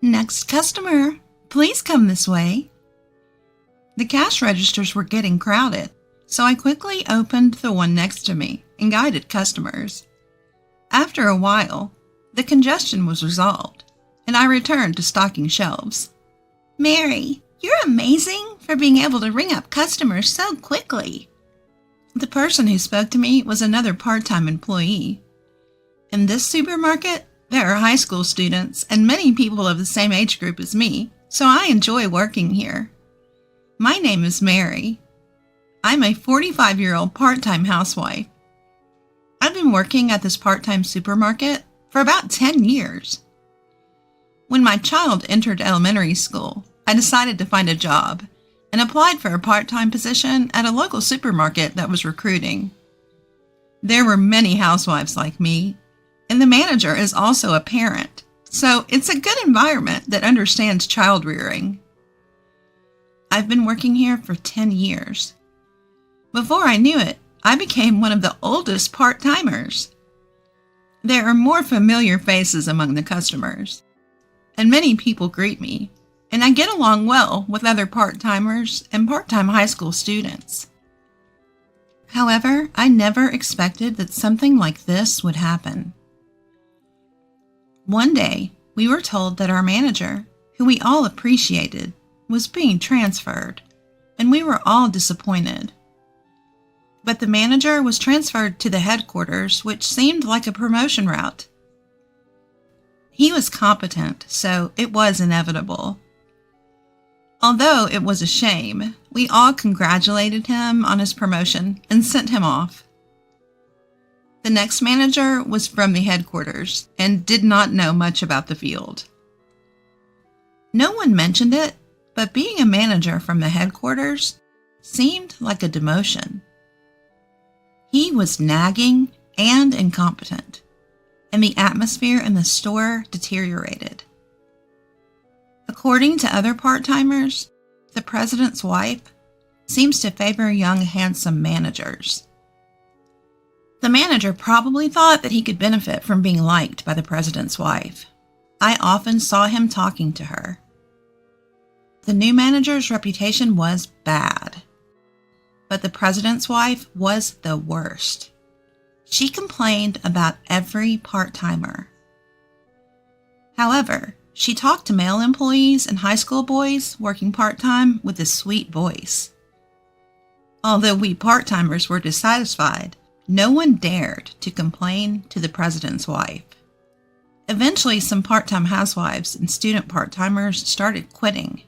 Next customer, please come this way. The cash registers were getting crowded, so I quickly opened the one next to me and guided customers. After a while, the congestion was resolved, and I returned to stocking shelves. Mary, you're amazing for being able to ring up customers so quickly. The person who spoke to me was another part-time employee. In this supermarket, there are high school students and many people of the same age group as me, so I enjoy working here. My name is Mary. I'm a 45-year-old part-time housewife. I've been working at this part-time supermarket for about 10 years. When my child entered elementary school, I decided to find a job and applied for a part-time position at a local supermarket that was recruiting. There were many housewives like me, and the manager is also a parent, so it's a good environment that understands child rearing. I've been working here for 10 years. Before I knew it, I became one of the oldest part-timers. There are more familiar faces among the customers, and many people greet me, and I get along well with other part-timers and part-time high school students. However, I never expected that something like this would happen. One day, we were told that our manager, who we all appreciated, was being transferred, and we were all disappointed. But the manager was transferred to the headquarters, which seemed like a promotion route. He was competent, so it was inevitable. Although it was a shame, we all congratulated him on his promotion and sent him off. The next manager was from the headquarters and did not know much about the field. No one mentioned it, but being a manager from the headquarters seemed like a demotion. He was nagging and incompetent, and the atmosphere in the store deteriorated. According to other part-timers, the president's wife seems to favor young, handsome managers. The manager probably thought that he could benefit from being liked by the president's wife. I often saw him talking to her. The new manager's reputation was bad, but the president's wife was the worst. She complained about every part-timer. However, she talked to male employees and high school boys working part-time with a sweet voice. Although we part-timers were dissatisfied, no one dared to complain to the president's wife. Eventually, some part-time housewives and student part-timers started quitting.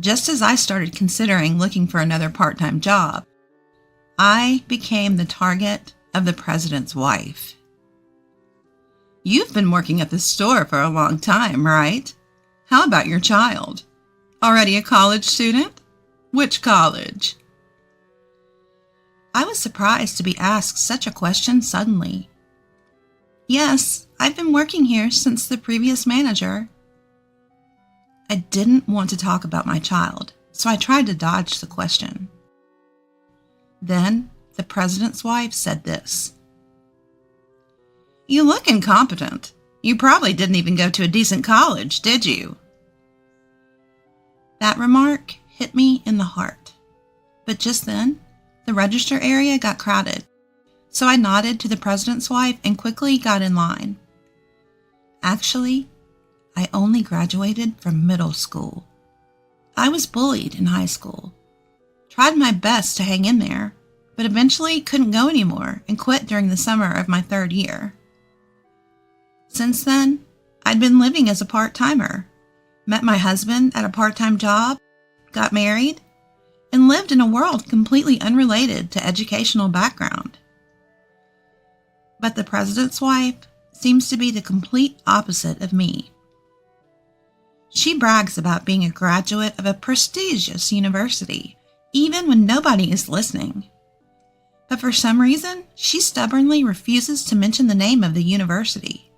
Just as I started considering looking for another part-time job, I became the target of the president's wife. You've been working at the store for a long time, right? How about your child? Already a college student? Which college? I was surprised to be asked such a question suddenly. Yes, I've been working here since the previous manager. I didn't want to talk about my child, so I tried to dodge the question. Then the president's wife said this. You look incompetent. You probably didn't even go to a decent college, did you? That remark hit me in the heart. But just then, the register area got crowded, so I nodded to the president's wife and quickly got in line. Actually, I only graduated from middle school. I was bullied in high school. Tried my best to hang in there, but eventually couldn't go anymore and quit during the summer of my third year. Since then, I'd been living as a part-timer, met my husband at a part-time job, got married, and lived in a world completely unrelated to educational background. But the president's wife seems to be the complete opposite of me. She brags about being a graduate of a prestigious university, even when nobody is listening. But for some reason, she stubbornly refuses to mention the name of the university.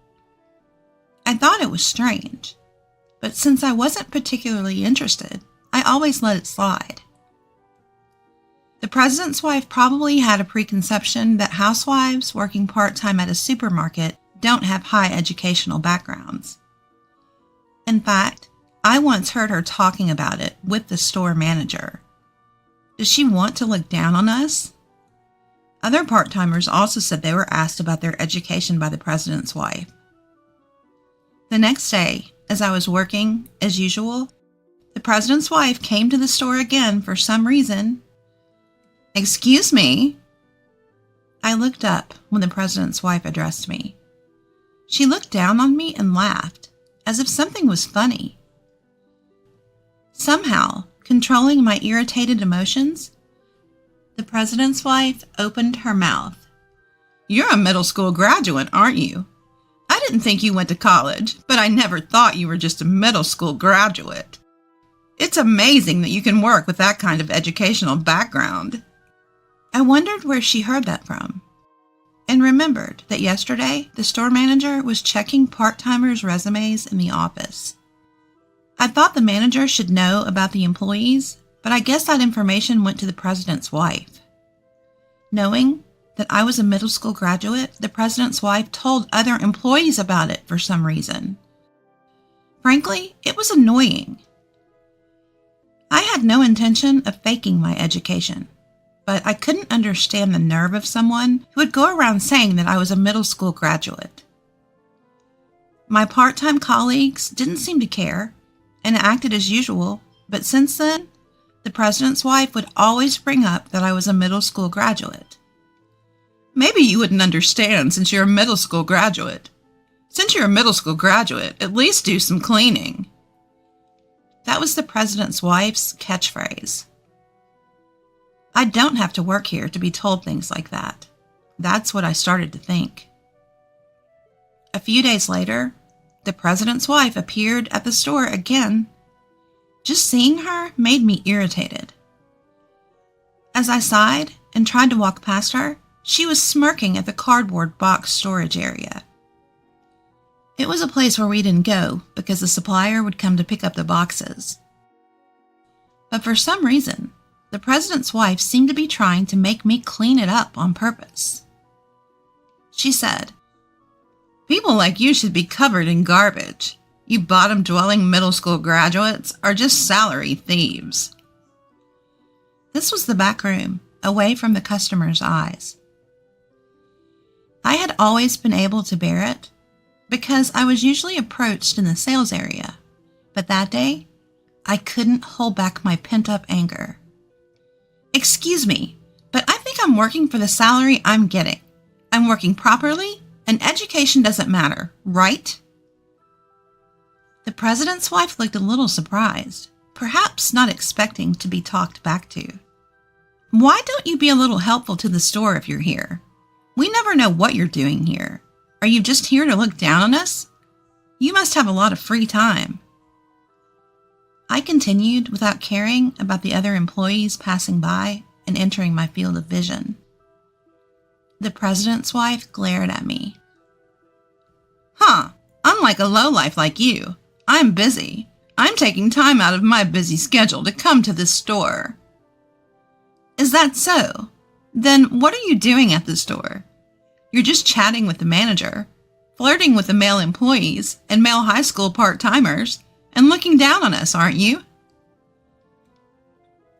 I thought it was strange, but since I wasn't particularly interested, I always let it slide. The president's wife probably had a preconception that housewives working part-time at a supermarket don't have high educational backgrounds. In fact, I once heard her talking about it with the store manager. Does she want to look down on us? Other part-timers also said they were asked about their education by the president's wife. The next day, as I was working as usual, the president's wife came to the store again for some reason. "Excuse me." I looked up when the president's wife addressed me. She looked down on me and laughed, as if something was funny. Somehow, controlling my irritated emotions, the president's wife opened her mouth. "You're a middle school graduate, aren't you? I didn't think you went to college, but I never thought you were just a middle school graduate. It's amazing that you can work with that kind of educational background." I wondered where she heard that from, and remembered that yesterday the store manager was checking part-timers' resumes in the office. I thought the manager should know about the employees, but I guess that information went to the president's wife. Knowing that I was a middle school graduate, the president's wife told other employees about it for some reason. Frankly, it was annoying. I had no intention of faking my education, but I couldn't understand the nerve of someone who would go around saying that I was a middle school graduate. My part-time colleagues didn't seem to care and acted as usual, but since then, the president's wife would always bring up that I was a middle school graduate. "Maybe you wouldn't understand since you're a middle school graduate. Since you're a middle school graduate, at least do some cleaning." That was the president's wife's catchphrase. I don't have to work here to be told things like that. That's what I started to think. A few days later, the president's wife appeared at the store again. Just seeing her made me irritated. As I sighed and tried to walk past her, she was smirking at the cardboard box storage area. It was a place where we didn't go because the supplier would come to pick up the boxes. But for some reason, the president's wife seemed to be trying to make me clean it up on purpose. She said, "People like you should be covered in garbage. You bottom-dwelling middle school graduates are just salary thieves." This was the back room, away from the customer's eyes. I had always been able to bear it because I was usually approached in the sales area, but that day, I couldn't hold back my pent-up anger. "Excuse me, but I think I'm working for the salary I'm getting. I'm working properly, and education doesn't matter, right?" The president's wife looked a little surprised, perhaps not expecting to be talked back to. "Why don't you be a little helpful to the store if you're here? We never know what you're doing here. Are you just here to look down on us? You must have a lot of free time." I continued without caring about the other employees passing by and entering my field of vision. The president's wife glared at me. "Huh, unlike a lowlife like you, I'm busy. I'm taking time out of my busy schedule to come to this store." "Is that so? Then what are you doing at the store? You're just chatting with the manager, flirting with the male employees and male high school part-timers, and looking down on us, aren't you?"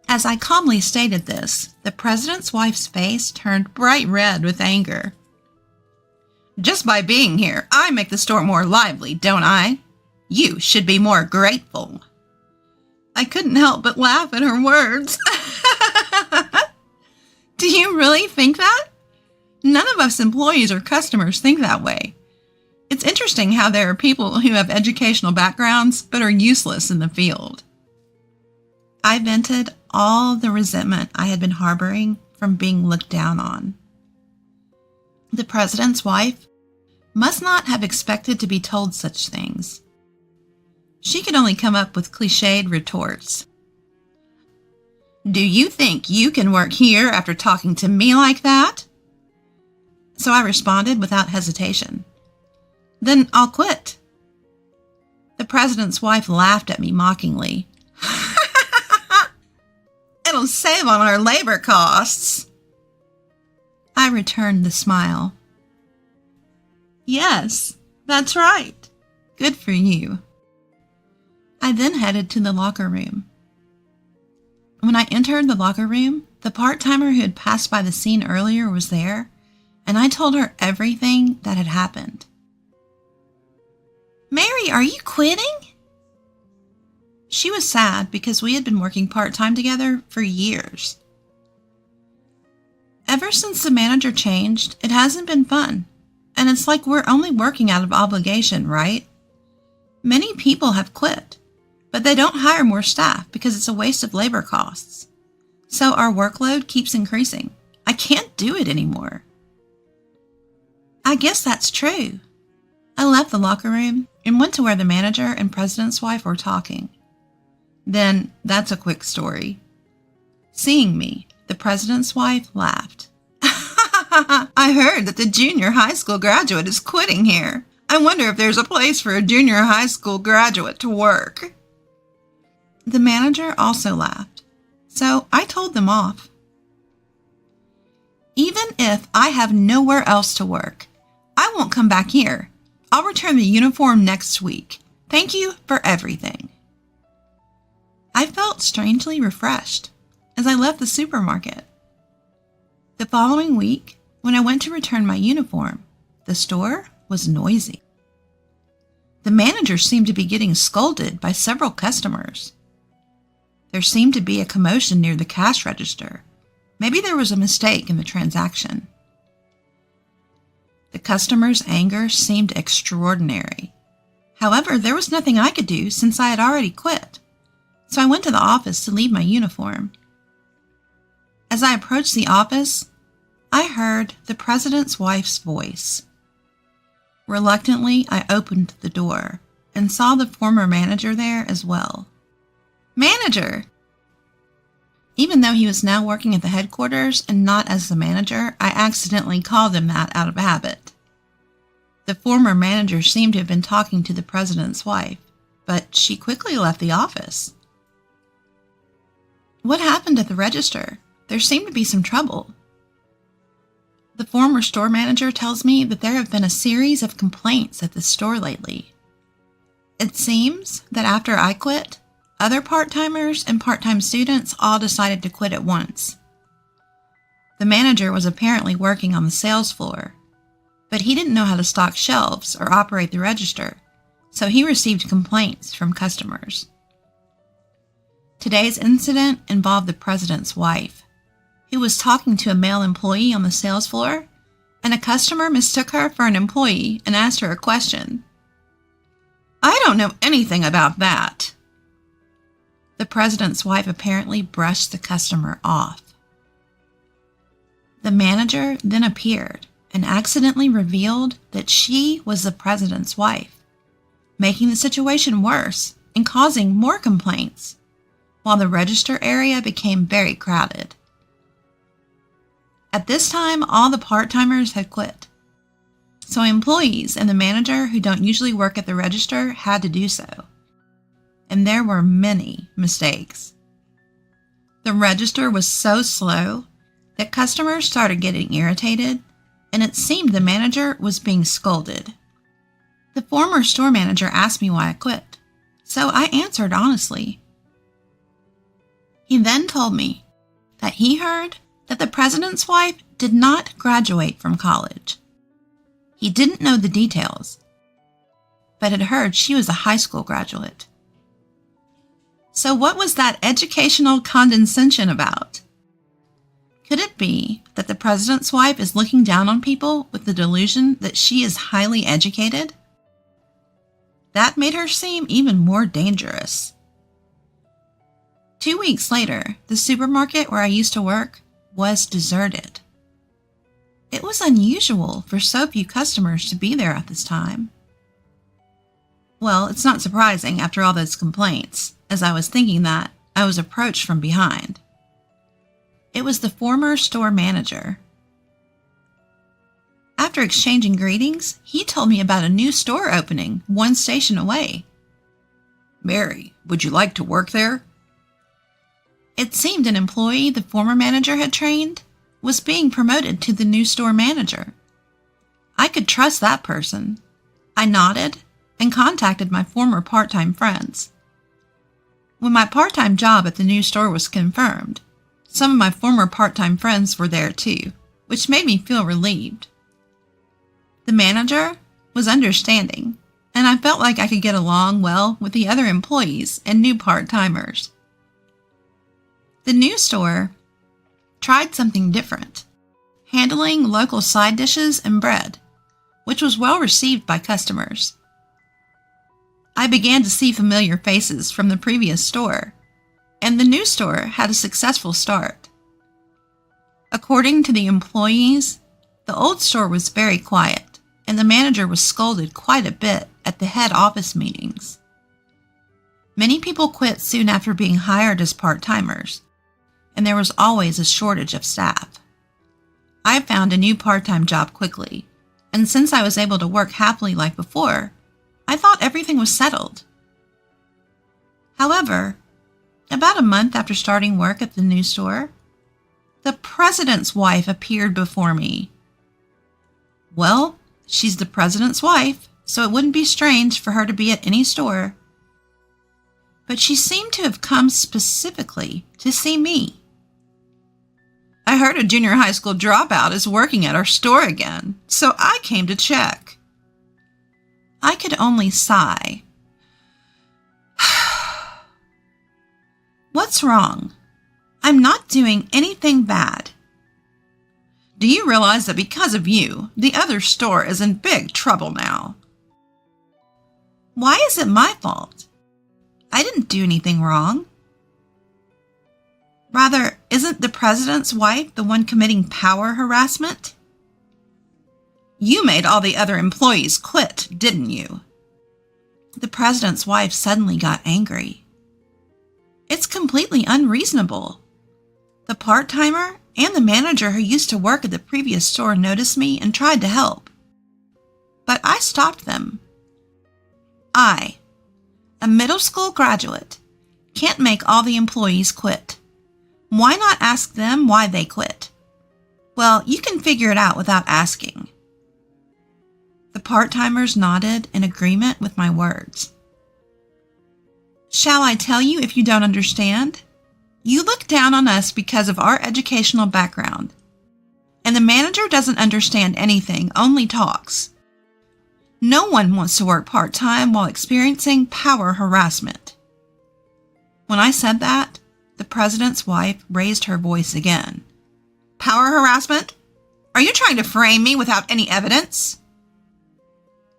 As I calmly stated this, the president's wife's face turned bright red with anger. "Just by being here, I make the store more lively, don't I? You should be more grateful." I couldn't help but laugh at her words. Do you really think that? None of us employees or customers think that way. It's interesting how there are people who have educational backgrounds but are useless in the field. I vented all the resentment I had been harboring from being looked down on. The president's wife must not have expected to be told such things. She could only come up with cliched retorts. "Do you think you can work here after talking to me like that?" So I responded without hesitation. "Then I'll quit." The president's wife laughed at me mockingly. "It'll save on our labor costs." I returned the smile. "Yes, that's right. Good for you." then headed to the locker room. When I entered the locker room, the part-timer who had passed by the scene earlier was there, and I told her everything that had happened. "Mary, are you quitting?" She was sad because we had been working part-time together for years. Ever since the manager changed, it hasn't been fun, and it's like we're only working out of obligation, right? Many people have quit, but they don't hire more staff because it's a waste of labor costs. So our workload keeps increasing. I can't do it anymore. I guess that's true. I left the locker room and went to where the manager and president's wife were talking. Then, that's a quick story. Seeing me, the president's wife laughed. "I heard that the junior high school graduate is quitting here. I wonder if there's a place for a junior high school graduate to work." The manager also laughed, so I told them off. "Even if I have nowhere else to work, I won't come back here. I'll return the uniform next week. Thank you for everything." I felt strangely refreshed as I left the supermarket. The following week, when I went to return my uniform, the store was noisy. The manager seemed to be getting scolded by several customers. There seemed to be a commotion near the cash register. Maybe there was a mistake in the transaction. The customer's anger seemed extraordinary. However, there was nothing I could do since I had already quit. So I went to the office to leave my uniform. As I approached the office, I heard the president's wife's voice. Reluctantly, I opened the door and saw the former manager there as well. "Manager!" Even though he was now working at the headquarters and not as the manager, I accidentally called him that out of habit. The former manager seemed to have been talking to the president's wife, but she quickly left the office. "What happened at the register? There seemed to be some trouble." The former store manager tells me that there have been a series of complaints at the store lately. It seems that after I quit, other part-timers and part-time students all decided to quit at once. The manager was apparently working on the sales floor, but he didn't know how to stock shelves or operate the register, so he received complaints from customers. Today's incident involved the president's wife, who was talking to a male employee on the sales floor, and a customer mistook her for an employee and asked her a question. "I don't know anything about that." The president's wife apparently brushed the customer off. The manager then appeared and accidentally revealed that she was the president's wife, making the situation worse and causing more complaints, while the register area became very crowded. At this time, all the part-timers had quit, so employees and the manager who don't usually work at the register had to do so. And there were many mistakes. The register was so slow that customers started getting irritated, and it seemed the manager was being scolded. The former store manager asked me why I quit, so I answered honestly. He then told me that he heard that the president's wife did not graduate from college. He didn't know the details, but had heard she was a high school graduate. So what was that educational condescension about? Could it be that the president's wife is looking down on people with the delusion that she is highly educated? That made her seem even more dangerous. 2 weeks later, the supermarket where I used to work was deserted. It was unusual for so few customers to be there at this time. Well, it's not surprising after all those complaints. As I was thinking that, I was approached from behind. It was the former store manager. After exchanging greetings, he told me about a new store opening 1 station away. "Mary, would you like to work there?" It seemed an employee the former manager had trained was being promoted to the new store manager. I could trust that person. I nodded and contacted my former part-time friends. When my part-time job at the new store was confirmed, some of my former part-time friends were there too, which made me feel relieved. The manager was understanding, and I felt like I could get along well with the other employees and new part-timers. The new store tried something different, handling local side dishes and bread, which was well received by customers. I began to see familiar faces from the previous store, and the new store had a successful start. According to the employees, the old store was very quiet, and the manager was scolded quite a bit at the head office meetings. Many people quit soon after being hired as part-timers, and there was always a shortage of staff. I found a new part-time job quickly, and since I was able to work happily like before, I thought everything was settled. However, about a month after starting work at the new store, the president's wife appeared before me. Well, she's the president's wife, so it wouldn't be strange for her to be at any store. But she seemed to have come specifically to see me. I heard a junior high school dropout is working at our store again, so I came to check. I could only sigh. What's wrong? I'm not doing anything bad. Do you realize that because of you, the other store is in big trouble now? Why is it my fault? I didn't do anything wrong. Rather, isn't the president's wife the one committing power harassment? You made all the other employees quit, didn't you? The president's wife suddenly got angry. It's completely unreasonable. The part-timer and the manager who used to work at the previous store noticed me and tried to help. But I stopped them. I, a middle school graduate, can't make all the employees quit. Why not ask them why they quit? Well, you can figure it out without asking. The part-timers nodded in agreement with my words. Shall I tell you if you don't understand? You look down on us because of our educational background. And the manager doesn't understand anything, only talks. No one wants to work part-time while experiencing power harassment. When I said that, the president's wife raised her voice again. Power harassment? Are you trying to frame me without any evidence?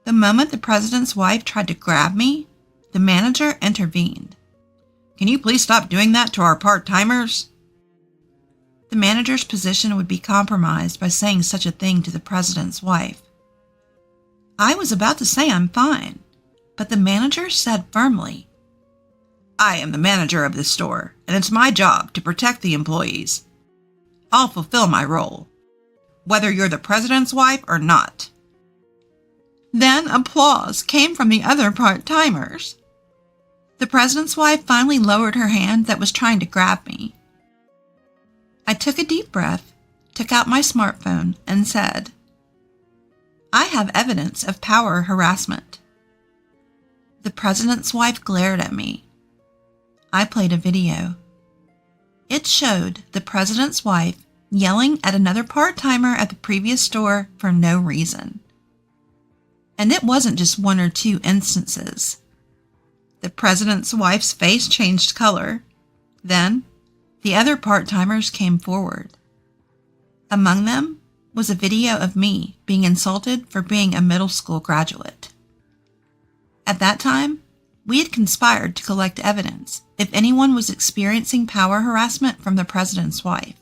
The moment the president's wife tried to grab me, the manager intervened. Can you please stop doing that to our part-timers? The manager's position would be compromised by saying such a thing to the president's wife. I was about to say I'm fine, but the manager said firmly, I am the manager of this store, and it's my job to protect the employees. I'll fulfill my role, whether you're the president's wife or not. Then applause came from the other part-timers. The president's wife finally lowered her hand that was trying to grab me. I took a deep breath, took out my smartphone, and said, I have evidence of power harassment. The president's wife glared at me. I played a video. It showed the president's wife yelling at another part-timer at the previous store for no reason. And it wasn't just one or two instances. The president's wife's face changed color. Then, the other part-timers came forward. Among them was a video of me being insulted for being a middle school graduate. At that time, we had conspired to collect evidence if anyone was experiencing power harassment from the president's wife.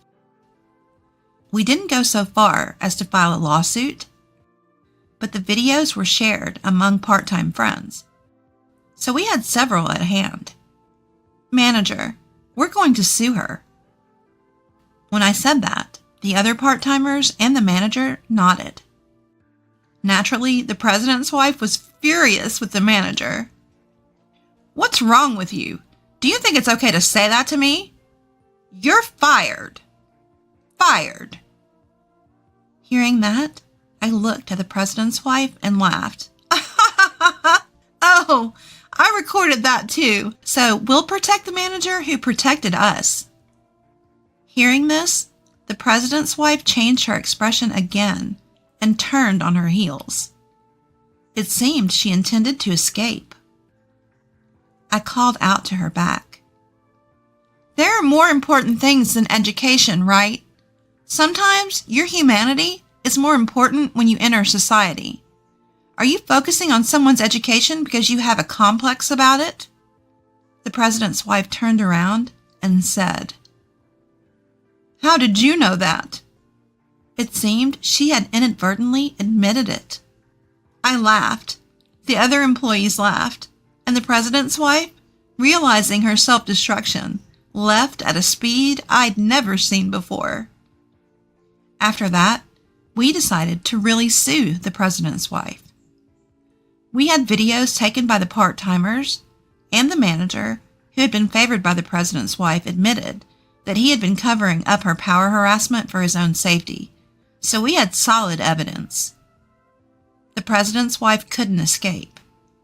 We didn't go so far as to file a lawsuit, but the videos were shared among part-time friends, so we had several at hand. Manager, we're going to sue her. When I said that, the other part-timers and the manager nodded. Naturally, the president's wife was furious with the manager. What's wrong with you? Do you think it's okay to say that to me? You're fired. Fired. Hearing that, I looked at the president's wife and laughed. Oh, I recorded that too, so we'll protect the manager who protected us. Hearing this, the president's wife changed her expression again and turned on her heels. It seemed she intended to escape. I called out to her back. There are more important things than education, right? Sometimes your humanity is more important when you enter society. Are you focusing on someone's education because you have a complex about it? The president's wife turned around and said, "How did you know that?" It seemed she had inadvertently admitted it. I laughed. The other employees laughed, and the president's wife, realizing her self-destruction, left at a speed I'd never seen before. After that, we decided to really sue the president's wife. We had videos taken by the part-timers, and the manager, who had been favored by the president's wife, admitted that he had been covering up her power harassment for his own safety, so we had solid evidence. The president's wife couldn't escape,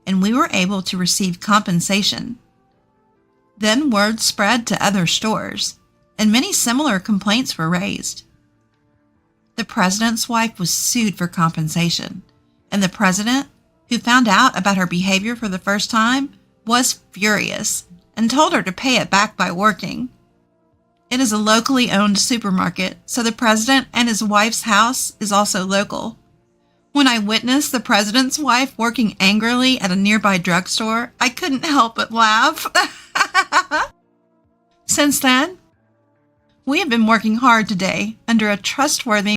and we were able to receive compensation. Then word spread to other stores, and many similar complaints were raised. The president's wife was sued for compensation, and the president, who found out about her behavior for the first time, was furious and told her to pay it back by working. It is a locally owned supermarket, so the president and his wife's house is also local. When I witnessed the president's wife working angrily at a nearby drugstore, I couldn't help but laugh. Since then, we have been working hard today under a trustworthy